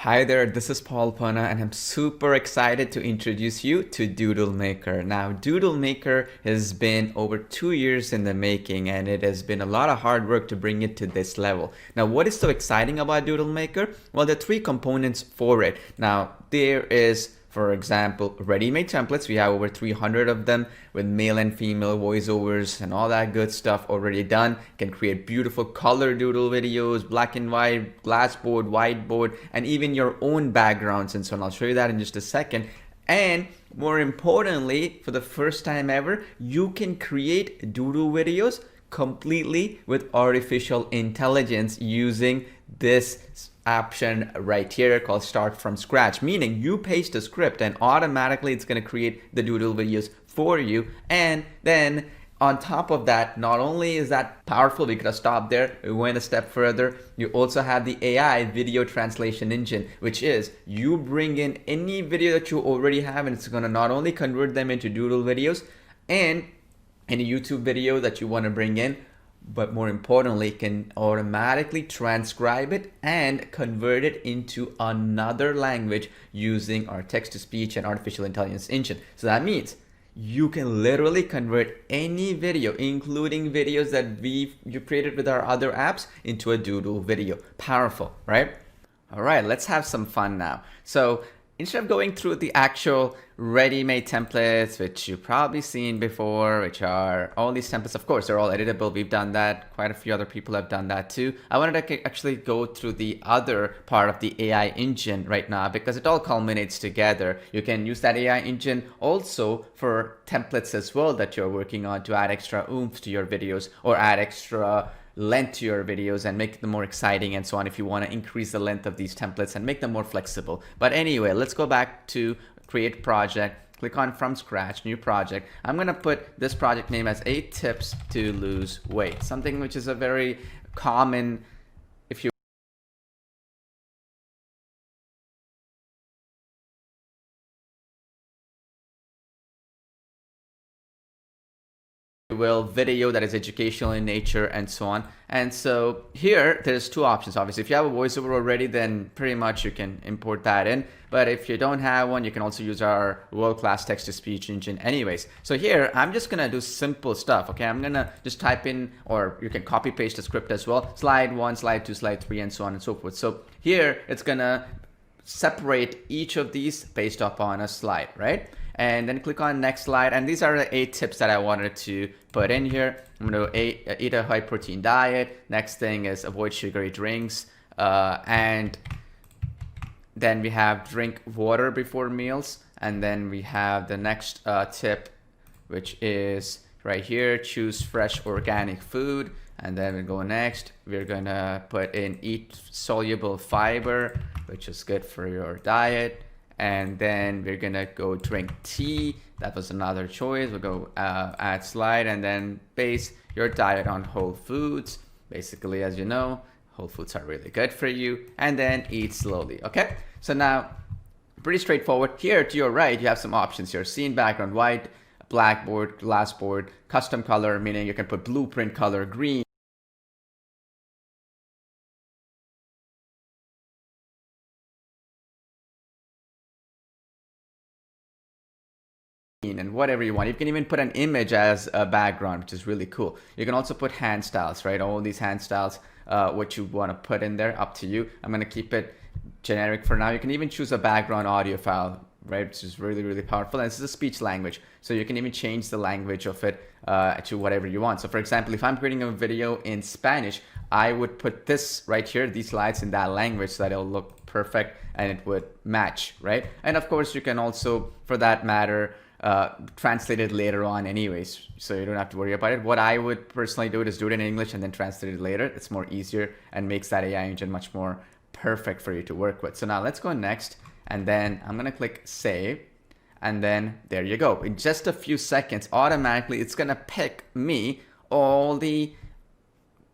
Hi there, this is Paul Pana and I'm super excited to introduce you to DoodleMaker. Now, DoodleMaker has been over 2 years in the making and it has been a lot of hard work to bring it to this level. Now, what is so exciting about DoodleMaker? Well, there are three components for it. Now, there is, for example, ready-made templates. We have over 300 of them with male and female voiceovers and all that good stuff already done. You can create beautiful color doodle videos, black and white, glassboard, whiteboard, and even your own backgrounds and so on. I'll show you that in just a second. And more importantly, for the first time ever, you can create doodle videos completely with artificial intelligence using this option right here called start from scratch, meaning you paste a script and automatically it's going to create the doodle videos for you. And then on top of that, not only is that powerful, we could have stopped there, we went a step further. You also have the AI video translation engine, which is you bring in any video that you already have and it's going to not only convert them into doodle videos and any YouTube video that you want to bring in, but more importantly, can automatically transcribe it and convert it into another language using our text-to-speech and artificial intelligence engine. So that means you can literally convert any video, including videos that you created with our other apps, into a doodle video. Powerful, right? All right, let's have some fun now. So instead of going through the actual ready-made templates, which you've probably seen before, which are all these templates, of course, they're all editable. We've done that. Quite a few other people have done that too. I wanted to actually go through the other part of the AI engine right now because it all culminates together. You can use that AI engine also for templates as well that you're working on to add extra oomph to your videos or add extra length to your videos and make them more exciting and so on if you want to increase the length of these templates and make them more flexible. But anyway, let's go back to create project, click on from scratch, new project. I'm going to put this project name as 8 tips to lose weight, something which is a very common, if you will, video that is educational in nature and so on. And so here there's two options. Obviously, if you have a voiceover already, then pretty much you can import that in. But if you don't have one, you can also use our world-class text-to-speech engine anyways. So here I'm just gonna do simple stuff. Okay, I'm gonna just type in, or you can copy paste the script as well, slide 1, slide 2, slide 3, and so on and so forth. So here it's gonna separate each of these based upon a slide, right? And then click on next slide. And these are the 8 tips that I wanted to put in here. I'm going to eat a high protein diet. Next thing is avoid sugary drinks. And then we have drink water before meals. And then we have the next tip, which is right here, choose fresh organic food. And then we go next, we're going to put in eat soluble fiber, which is good for your diet. And then we're gonna go drink tea. That was another choice. We'll go add slide and then base your diet on whole foods. Basically, as you know, whole foods are really good for you. And then eat slowly, okay? So now, pretty straightforward. Here to your right, you have some options here. Scene background, white, blackboard, glassboard, custom color, meaning you can put blueprint color, green, and whatever you want. You can even put an image as a background, which is really cool. You can also put hand styles, right? All these hand styles, what you want to put in there, up to you. I'm going to keep it generic for now. You can even choose a background audio file, right? Which is really, really powerful. And this is a speech language. So you can even change the language of it to whatever you want. So for example, if I'm creating a video in Spanish, I would put this right here, these slides in that language so that it'll look perfect and it would match, right? And of course, you can also, for that matter, translate it later on anyways, so you don't have to worry about it. What I would personally do is do it in English and then translate it later. It's more easier and makes that AI engine much more perfect for you to work with. So now let's go next, and then I'm gonna click save, and then there you go. In just a few seconds, automatically it's gonna pick me all the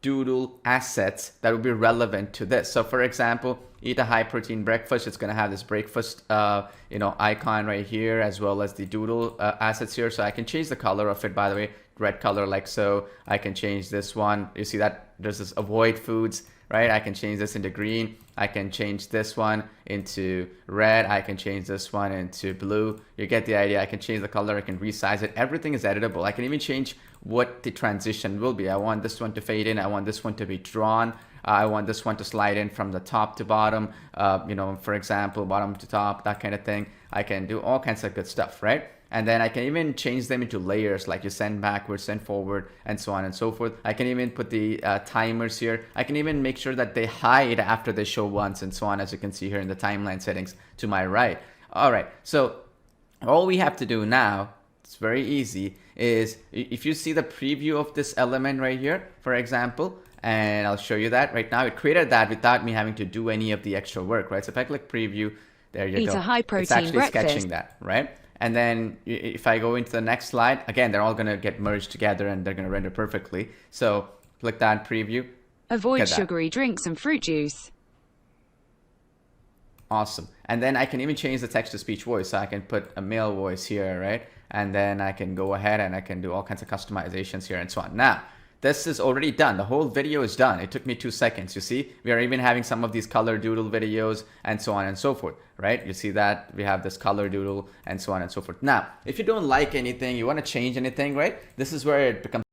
doodle assets that would be relevant to this. So for example, eat a high protein breakfast. It's going to have this breakfast icon right here, as well as the doodle assets here. So I can change the color of it, by the way, red color like so. I can change this one. You see that there's this avoid foods. right? I can change this into green. I can change this one into red. I can change this one into blue. You get the idea. I can change the color. I can resize it. Everything is editable. I can even change what the transition will be. I want this one to fade in. I want this one to be drawn. I want this one to slide in from the top to bottom, for example, bottom to top, that kind of thing. I can do all kinds of good stuff, right? And then I can even change them into layers, like you send backwards, send forward, and so on and so forth. I can even put the timers here. I can even make sure that they hide after they show once, and so on, as you can see here in the timeline settings to my right. All right, so all we have to do now, it's very easy, is if you see the preview of this element right here, for example, and I'll show you that right now. It created that without me having to do any of the extra work, right? So if I click preview, there you go. Eat a high-protein it's actually breakfast. sketching that, right? And then if I go into the next slide, again, they're all going to get merged together and they're going to render perfectly. So click that preview. Avoid sugary drinks and fruit juice. Awesome. And then I can even change the text-to-speech voice. So I can put a male voice here, right? And then I can go ahead and I can do all kinds of customizations here and so on. Now, this is already done. The whole video is done. It took me 2 seconds. You see, we are even having some of these color doodle videos and so on and so forth, right? You see that we have this color doodle and so on and so forth. Now, if you don't like anything, you want to change anything, right? This is where it becomes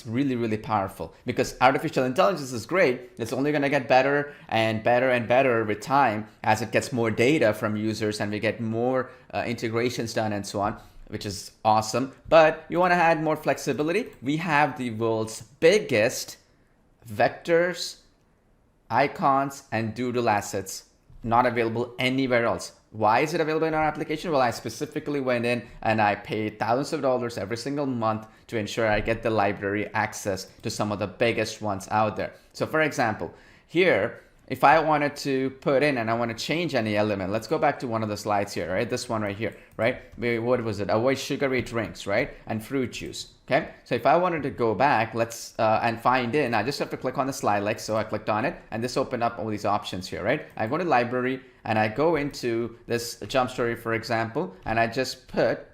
really, really powerful, because artificial intelligence is great. It's only going to get better and better and better with time as it gets more data from users and we get more integrations done and so on, which is awesome. But you want to add more flexibility. We have the world's biggest vectors, icons, and doodle assets not available anywhere else. Why is it available in our application? Well, I specifically went in and I paid thousands of dollars every single month to ensure I get the library access to some of the biggest ones out there. So for example, here, if I wanted to put in and I want to change any element, let's go back to one of the slides here, right? This one right here, right? What was it? Avoid sugary drinks, right? And fruit juice. Okay, so if I wanted to go back, let's and find in, I just have to click on the slide like so. I clicked on it and this opened up all these options here, right? I go to library and I go into this jump story, for example, and I just put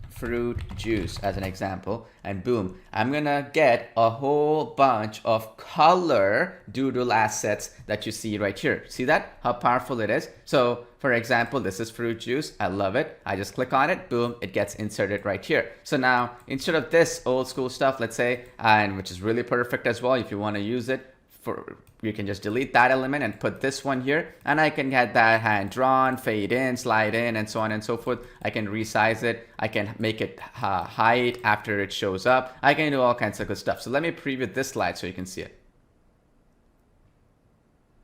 fruit juice as an example, and boom, I'm gonna get a whole bunch of color doodle assets that you see right here. See that? How powerful it is? So for example, this is fruit juice. I love it. I just click on it, boom, it gets inserted right here. So now instead of this old school stuff, let's say, and which is really perfect as well, if you want to use it, you can just delete that element and put this one here, and I can get that hand drawn, fade in, slide in, and so on and so forth. I can resize it. I can make it hide after it shows up. I can do all kinds of good stuff. So let me preview this slide so you can see it.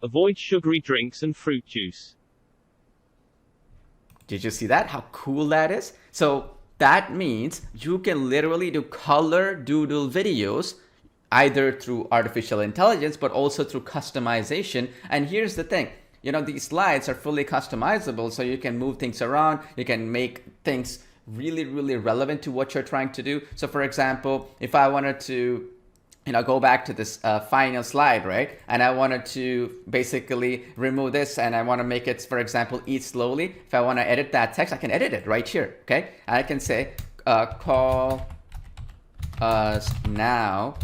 Avoid sugary drinks and fruit juice. Did you see that? How cool that is? So that means you can literally do color doodle videos either through artificial intelligence, but also through customization. And here's the thing, these slides are fully customizable, so you can move things around. You can make things really, really relevant to what you're trying to do. So for example, if I wanted to go back to this final slide, right? And I wanted to basically remove this and I want to make it, for example, eat slowly. If I want to edit that text, I can edit it right here, okay? And I can say, call us now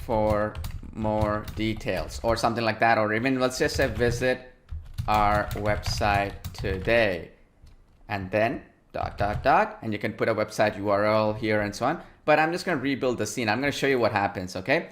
for more details or something like that, or even let's just say visit our website today, and then ... and you can put a website URL here and so on. But I'm just going to rebuild the scene. I'm going to show you what happens, okay?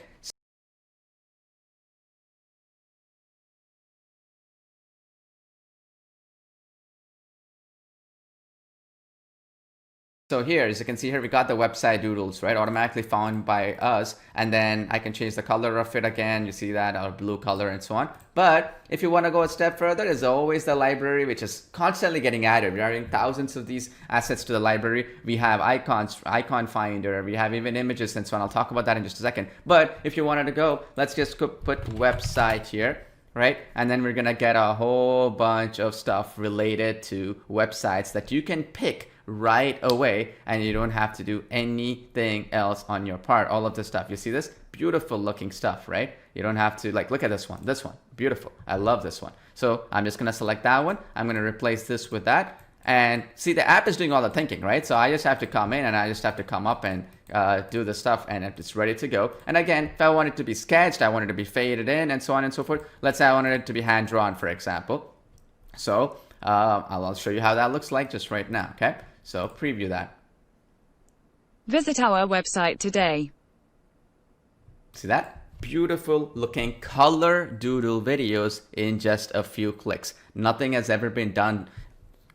So here, as you can see here, we got the website doodles, right? Automatically found by us. And then I can change the color of it again. You see that, our blue color and so on. But if you want to go a step further, there's always the library, which is constantly getting added. We are adding thousands of these assets to the library. We have icons, icon finder. We have even images and so on. I'll talk about that in just a second. But if you wanted to go, let's just put website here, right? And then we're going to get a whole bunch of stuff related to websites that you can pick right away, and you don't have to do anything else on your part. All of this stuff, you see this beautiful looking stuff, right? You don't have to, like, look at this one, beautiful. I love this one. So I'm just gonna select that one. I'm gonna replace this with that, And see, the app is doing all the thinking, right? So I just have to come in and I just have to come up and do the stuff, and it's ready to go. And again, if I want it to be sketched, I want it to be faded in, and so on and so forth. Let's say I wanted it to be hand drawn, for example. So I'll show you how that looks like just right now, okay? So preview that. Visit our website today. See that? Beautiful looking color doodle videos in just a few clicks. Nothing has ever been done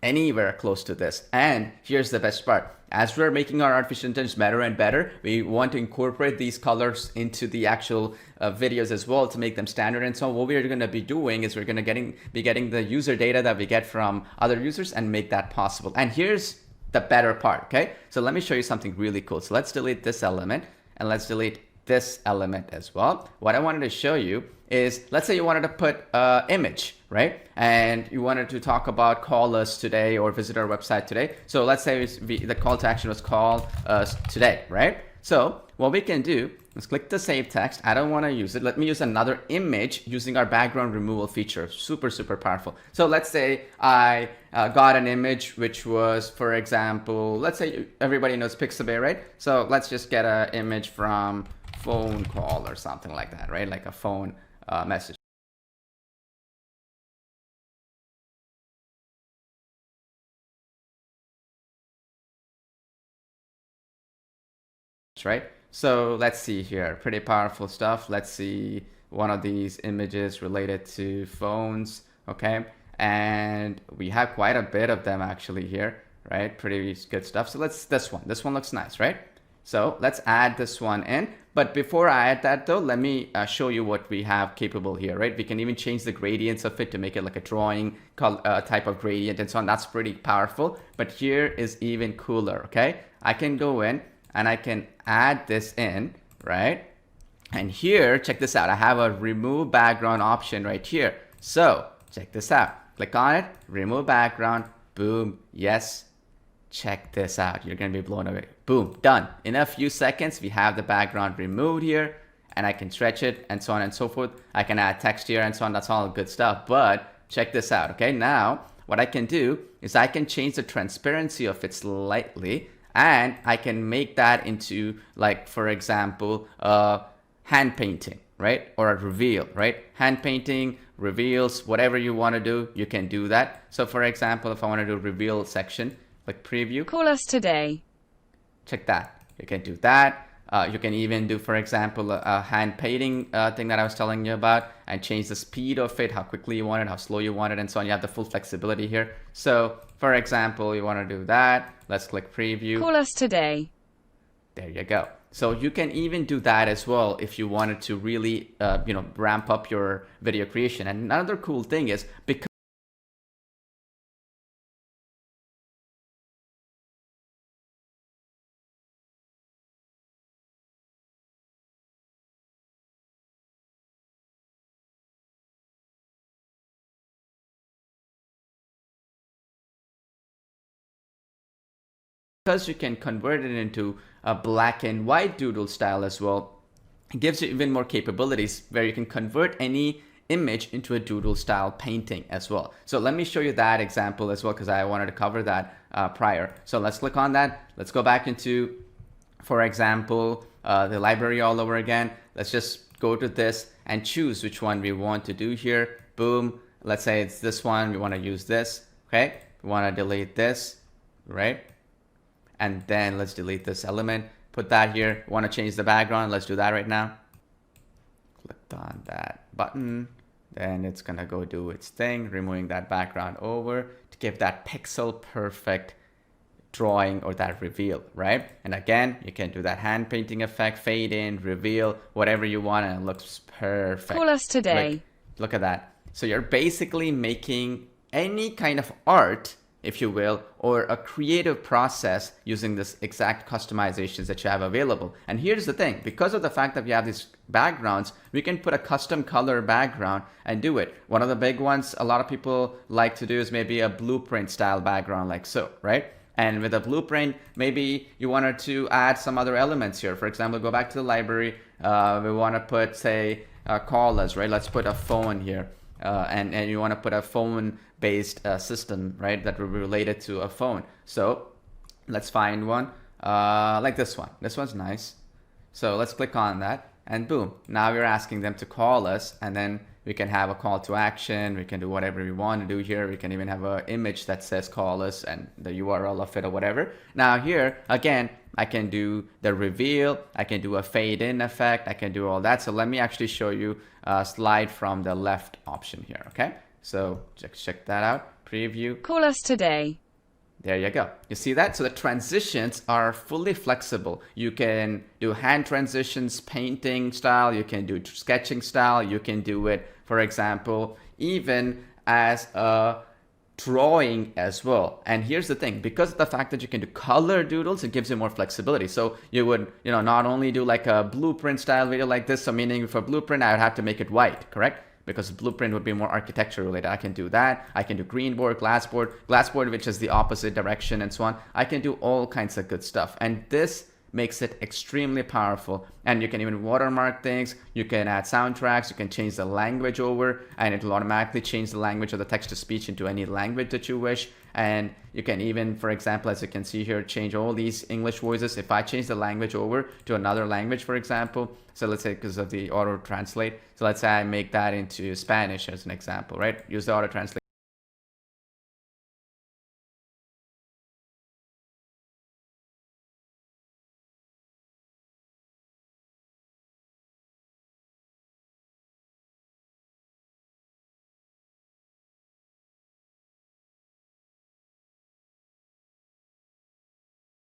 anywhere close to this. And here's the best part. As we're making our artificial intelligence better and better, we want to incorporate these colors into the actual videos as well to make them standard. And so what we're going to be doing is we're going to be getting the user data that we get from other users and make that possible. And here's the better part, okay? So let me show you something really cool. So let's delete this element and let's delete this element as well. What I wanted to show you is, let's say you wanted to put image, right? And you wanted to talk about call us today or visit our website today. So let's say the call to action was call us today, right? So what we can do is click the save text. I don't want to use it. Let me use another image using our background removal feature. Super, super powerful. So let's say I got an image which was, for example, let's say everybody knows Pixabay, right? So let's just get an image from phone call or something like that, right? Like a phone message. Right? So let's see here, pretty powerful stuff. Let's see one of these images related to phones, okay? And we have quite a bit of them actually here, right? Pretty good stuff. So this one looks nice, right? So let's add this one in. But before I add that though, let me show you what we have capable here, right? We can even change the gradients of it to make it like a drawing type of gradient and so on. That's pretty powerful. But here is even cooler, okay? I can go in and I can add this in, right? And here, check this out. I have a remove background option right here. So check this out. Click on it, remove background, boom, yes. Check this out. You're gonna be blown away. Boom, done. In a few seconds, we have the background removed here, and I can stretch it and so on and so forth. I can add text here and so on. That's all good stuff. But check this out, okay? Now, what I can do is I can change the transparency of it slightly, and I can make that into, like, for example, hand painting, right? Or a reveal, right? Hand painting, reveals, whatever you want to do, you can do that. So for example, if I want to do reveal section, like preview. Call us today. Check that. You can do that. You can even do, for example, a hand painting thing that I was telling you about, and change the speed of it, how quickly you want it, how slow you want it, and so on. You have the full flexibility here. So for example, you want to do that. Let's click preview. Call us today. There you go. So you can even do that as well if you wanted to really, ramp up your video creation. And another cool thing is, because you can convert it into a black and white doodle style as well, it gives you even more capabilities where you can convert any image into a doodle style painting as well. So let me show you that example as well, because I wanted to cover that prior. So let's click on that. Let's go back into, for example, the library all over again. Let's just go to this and choose which one we want to do here. Boom. Let's say it's this one. We want to use this. Okay. We want to delete this, right? And then let's delete this element, put that here. Want to change the background? Let's do that right now. Click on that button, then it's gonna go do its thing, removing that background over to give that pixel perfect drawing or that reveal, right? And again, you can do that hand painting effect, fade in, reveal, whatever you want, and it looks perfect. Call us today. Look at that. So you're basically making any kind of art, if you will, or a creative process using this exact customizations that you have available. And here's the thing, because of the fact that we have these backgrounds, we can put a custom color background and do it. One of the big ones a lot of people like to do is maybe a blueprint style background like so, right? And with a blueprint, maybe you wanted to add some other elements here. For example, go back to the library. We want to put, say, call us, right? Let's put a phone here. and you want to put a phone-based system, right, that will be related to a phone. So let's find one like this one. This one's nice. So let's click on that, and boom, now we're asking them to call us, and then we can have a call to action. We can do whatever we want to do here. We can even have an image that says call us and the URL of it or whatever. Now here, again, I can do the reveal. I can do a fade in effect. I can do all that. So let me actually show you a slide from the left option here, okay? So check that out, preview. Call us today. There you go. You see that? So the transitions are fully flexible. You can do hand transitions, painting style. You can do sketching style. You can do it, for example, even as a drawing as well. And here's the thing, because of the fact that you can do color doodles, it gives you more flexibility. So you would, not only do like a blueprint style video like this, so meaning for blueprint, I would have to make it white, correct? Because blueprint would be more architecture related. I can do that. I can do green board, glass board, which is the opposite direction and so on. I can do all kinds of good stuff. And this makes it extremely powerful. And you can even watermark things. You can add soundtracks. You can change the language over, and it will automatically change the language of the text to speech into any language that you wish. And you can even, for example, as you can see here, change all these English voices. If I change the language over to another language, for example, so let's say because of the auto translate. So let's say I make that into Spanish as an example, right? Use the auto translate.